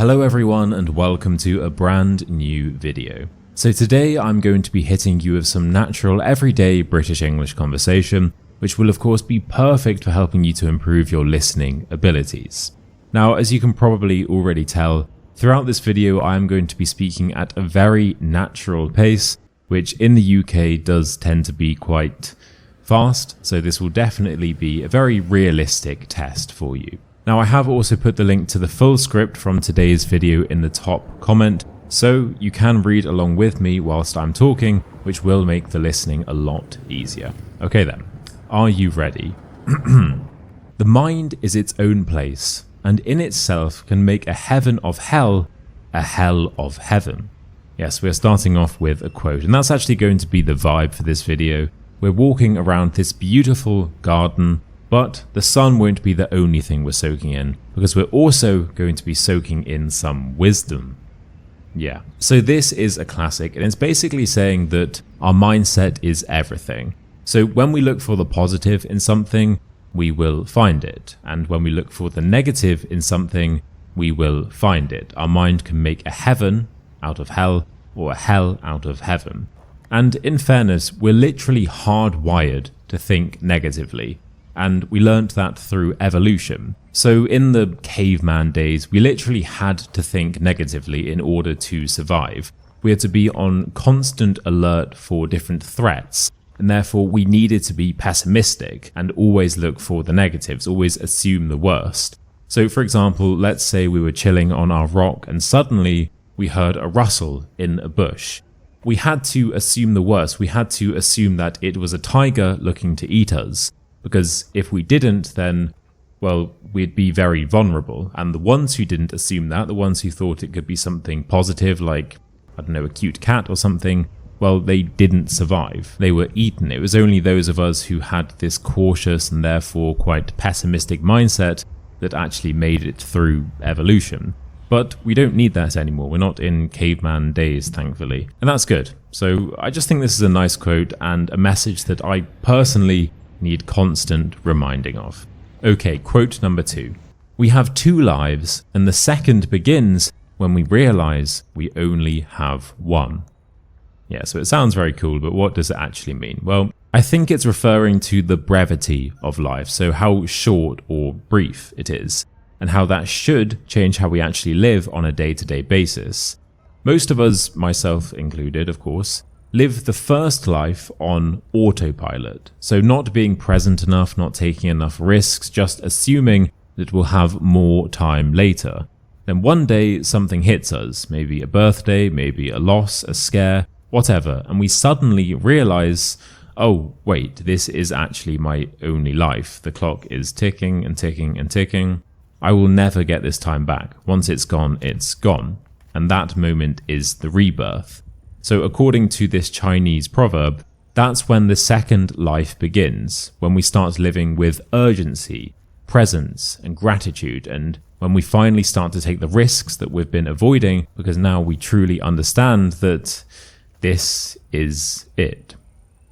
Hello everyone and welcome to a brand new video. So today I'm going to be hitting you with some natural everyday British English conversation, which will of course be perfect for helping you to improve your listening abilities. Now, as you can probably already tell, throughout this video I am going to be speaking at a very natural pace, which in the UK does tend to be quite fast, so this will definitely be a very realistic test for you. Now, I have also put the link to the full script from today's video in the top comment, so you can read along with me whilst I'm talking, which will make the listening a lot easier. Okay then, are you ready? The mind is its own place, and in itself can make a heaven of hell a hell of heaven. Yes, we're starting off with a quote, and that's actually going to be the vibe for this video. We're walking around this beautiful garden, but the sun won't be the only thing we're soaking in, because we're also going to be soaking in some wisdom. Yeah, so this is a classic, and it's basically saying that our mindset is everything. So when we look for the positive in something, we will find it. And when we look for the negative in something, we will find it. Our mind can make a heaven out of hell, or a hell out of heaven. And in fairness, we're literally hardwired to think negatively. And we learnt that through evolution. So in the caveman days, we literally had to think negatively in order to survive. We had to be on constant alert for different threats, and therefore we needed to be pessimistic and always look for the negatives, always assume the worst. So for example, let's say we were chilling on our rock and suddenly we heard a rustle in a bush. We had to assume the worst. We had to assume that it was a tiger looking to eat us. Because if we didn't, then, well, we'd be very vulnerable. And the ones who didn't assume that, the ones who thought it could be something positive, like, I don't know, a cute cat or something, well, they didn't survive. They were eaten. It was only those of us who had this cautious and therefore quite pessimistic mindset that actually made it through evolution. But we don't need that anymore. We're not in caveman days, thankfully. And that's good. So I just think this is a nice quote and a message that I personally need constant reminding of. Okay, quote number 2. We have 2 lives, and the second begins when we realize we only have one. Yeah, so it sounds very cool, but what does it actually mean? Well, I think it's referring to the brevity of life, so how short or brief it is, and how that should change how we actually live on a day-to-day basis. Most of us, myself included, of course, live the first life on autopilot, so not being present enough, not taking enough risks, just assuming that we'll have more time later. Then one day something hits us, maybe a birthday, maybe a loss, a scare, whatever, and we suddenly realize, oh wait, this is actually my only life. The clock is ticking and ticking and ticking. I will never get this time back. Once it's gone, it's gone. And that moment is the rebirth. So according to this Chinese proverb, that's when the second life begins, when we start living with urgency, presence, and gratitude, and when we finally start to take the risks that we've been avoiding, because now we truly understand that this is it.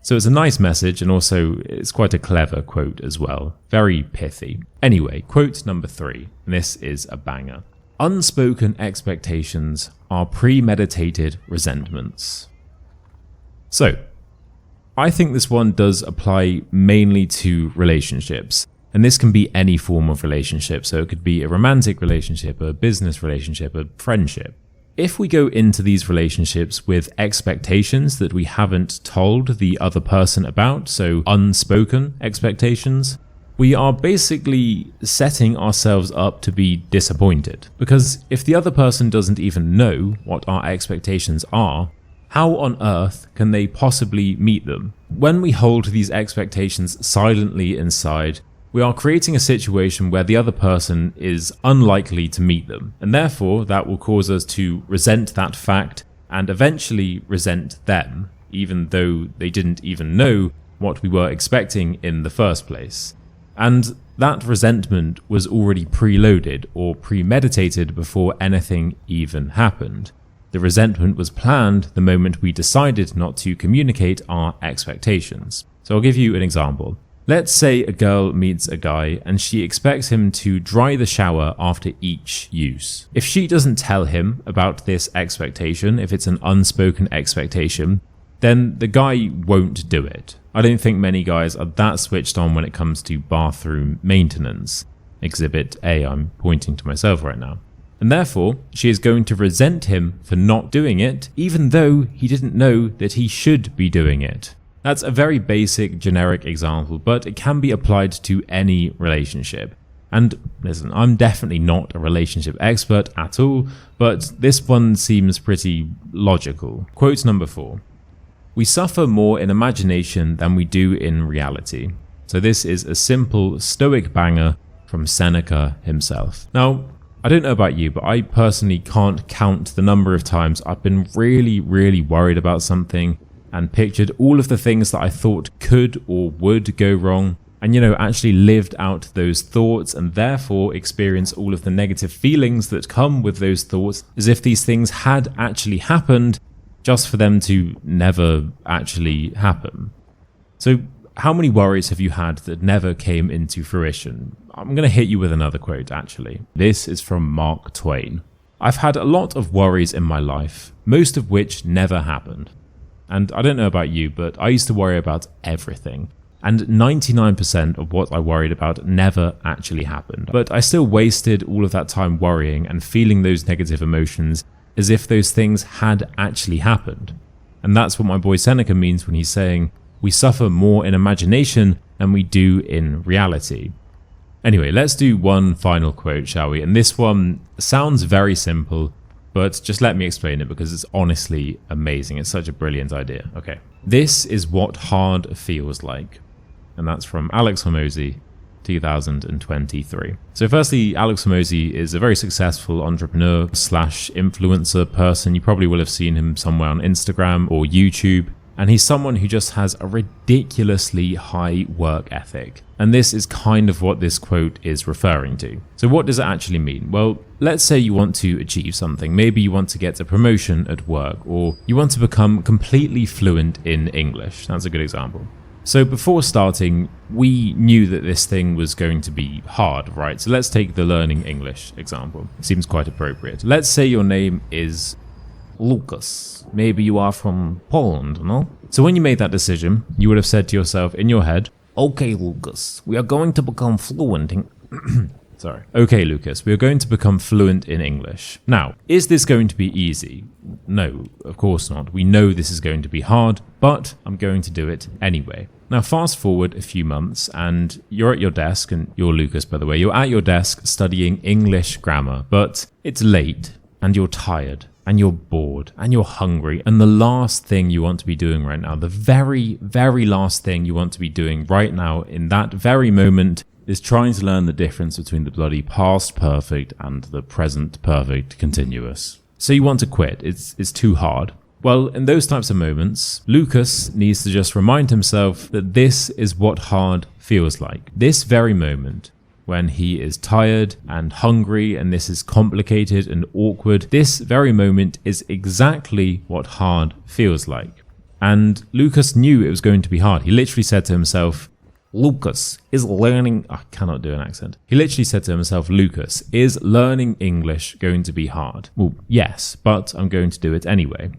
So it's a nice message, and also it's quite a clever quote as well. Very pithy. Anyway, quote number 3, and this is a banger. Unspoken expectations are premeditated resentments. So, I think this one does apply mainly to relationships, and this can be any form of relationship, so it could be a romantic relationship, a business relationship, a friendship. If we go into these relationships with expectations that we haven't told the other person about, so unspoken expectations, we are basically setting ourselves up to be disappointed. Because if the other person doesn't even know what our expectations are, how on earth can they possibly meet them? When we hold these expectations silently inside, we are creating a situation where the other person is unlikely to meet them, and therefore that will cause us to resent that fact and eventually resent them, even though they didn't even know what we were expecting in the first place. And that resentment was already preloaded or premeditated before anything even happened. The resentment was planned the moment we decided not to communicate our expectations. So I'll give you an example. Let's say a girl meets a guy and she expects him to dry the shower after each use. If she doesn't tell him about this expectation, if it's an unspoken expectation, then the guy won't do it. I don't think many guys are that switched on when it comes to bathroom maintenance. Exhibit A, I'm pointing to myself right now. And therefore, she is going to resent him for not doing it, even though he didn't know that he should be doing it. That's a very basic, generic example, but it can be applied to any relationship. And listen, I'm definitely not a relationship expert at all, but this one seems pretty logical. Quote number 4. We suffer more in imagination than we do in reality. So this is a simple Stoic banger from Seneca himself. Now, I don't know about you, but I personally can't count the number of times I've been really worried about something and pictured all of the things that I thought could or would go wrong, and actually lived out those thoughts and therefore experienced all of the negative feelings that come with those thoughts as if these things had actually happened, just for them to never actually happen. So how many worries have you had that never came into fruition? I'm going to hit you with another quote, actually. This is from Mark Twain. I've had a lot of worries in my life, most of which never happened. And I don't know about you, but I used to worry about everything. And 99% of what I worried about never actually happened. But I still wasted all of that time worrying and feeling those negative emotions as if those things had actually happened. And that's what my boy Seneca means when he's saying, we suffer more in imagination than we do in reality. Anyway, let's do one final quote, shall we? And this one sounds very simple, but just let me explain it because it's honestly amazing. It's such a brilliant idea. Okay. This is what hard feels like. And that's from Alex Hormozy, 2023. So firstly, Alex Hormozy is a very successful entrepreneur / influencer person. You probably will have seen him somewhere on Instagram or YouTube. And he's someone who just has a ridiculously high work ethic. And this is kind of what this quote is referring to. So what does it actually mean? Well, let's say you want to achieve something. Maybe you want to get a promotion at work, or you want to become completely fluent in English. That's a good example. So before starting, we knew that this thing was going to be hard, right? So let's take the learning English example. It seems quite appropriate. Let's say your name is Lucas. Maybe you are from Poland, no? So when you made that decision, you would have said to yourself in your head, okay, Lucas, we are going to become fluent in... Okay, Lucas, we are going to become fluent in English. Now, is this going to be easy? No, of course not. We know this is going to be hard, but I'm going to do it anyway. Now, fast forward a few months and you're at your desk, and you're Lucas, by the way, you're at your desk studying English grammar, but it's late and you're tired. And you're bored, and you're hungry, and the last thing you want to be doing right now, the very last thing you want to be doing right now in that very moment is trying to learn the difference between the bloody past perfect and the present perfect continuous. So you want to quit, it's too hard. Well, in those types of moments, Lucas needs to just remind himself that this is what hard feels like. This very moment, when he is tired and hungry and this is complicated and awkward, this very moment is exactly what hard feels like. And Lucas knew it was going to be hard. He literally said to himself, Lucas is learning... I cannot do an accent. He literally said to himself, Lucas, is learning English going to be hard? Well, yes, but I'm going to do it anyway.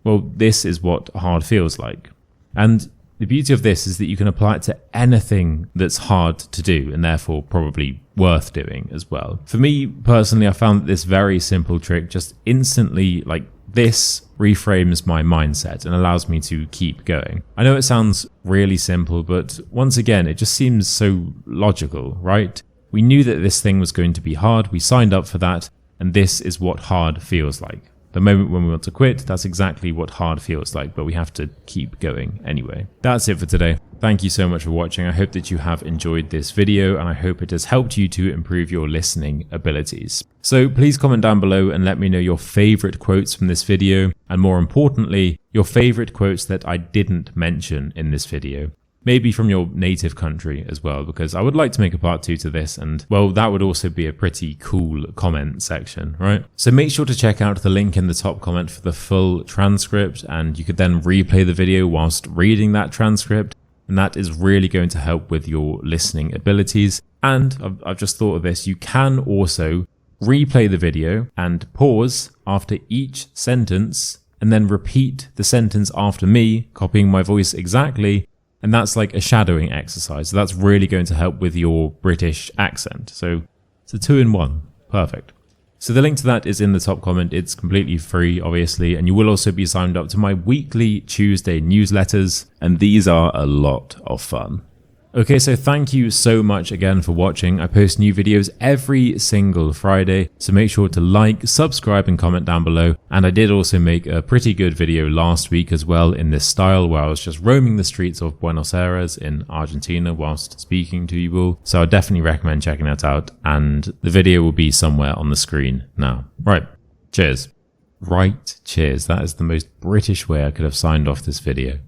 Well, this is what hard feels like. And the beauty of this is that you can apply it to anything that's hard to do and therefore probably worth doing as well. For me personally, I found that this very simple trick just instantly, this reframes my mindset and allows me to keep going. I know it sounds really simple, but once again, it just seems so logical, right? We knew that this thing was going to be hard. We signed up for that, and this is what hard feels like. The moment when we want to quit, that's exactly what hard feels like, but we have to keep going anyway. That's it for today. Thank you so much for watching. I hope that you have enjoyed this video, and I hope it has helped you to improve your listening abilities. So please comment down below and let me know your favorite quotes from this video, and more importantly, your favorite quotes that I didn't mention in this video. Maybe from your native country as well, because I would like to make a part 2 to this, and well, that would also be a pretty cool comment section, right? So make sure to check out the link in the top comment for the full transcript, and you could then replay the video whilst reading that transcript. and that is really going to help with your listening abilities. And I've just thought of this, you can also replay the video and pause after each sentence and then repeat the sentence after me, copying my voice exactly. And that's like a shadowing exercise. So that's really going to help with your British accent. So it's a 2-in-1. Perfect. So the link to that is in the top comment. It's completely free, obviously. And you will also be signed up to my weekly Tuesday newsletters. And these are a lot of fun. Okay, so thank you so much again for watching. I post new videos every single Friday, so make sure to like, subscribe and comment down below. And I did also make a pretty good video last week as well in this style where I was just roaming the streets of Buenos Aires in Argentina whilst speaking to you all. So I definitely recommend checking that out, and the video will be somewhere on the screen now. Right, cheers. Right, cheers. That is the most British way I could have signed off this video.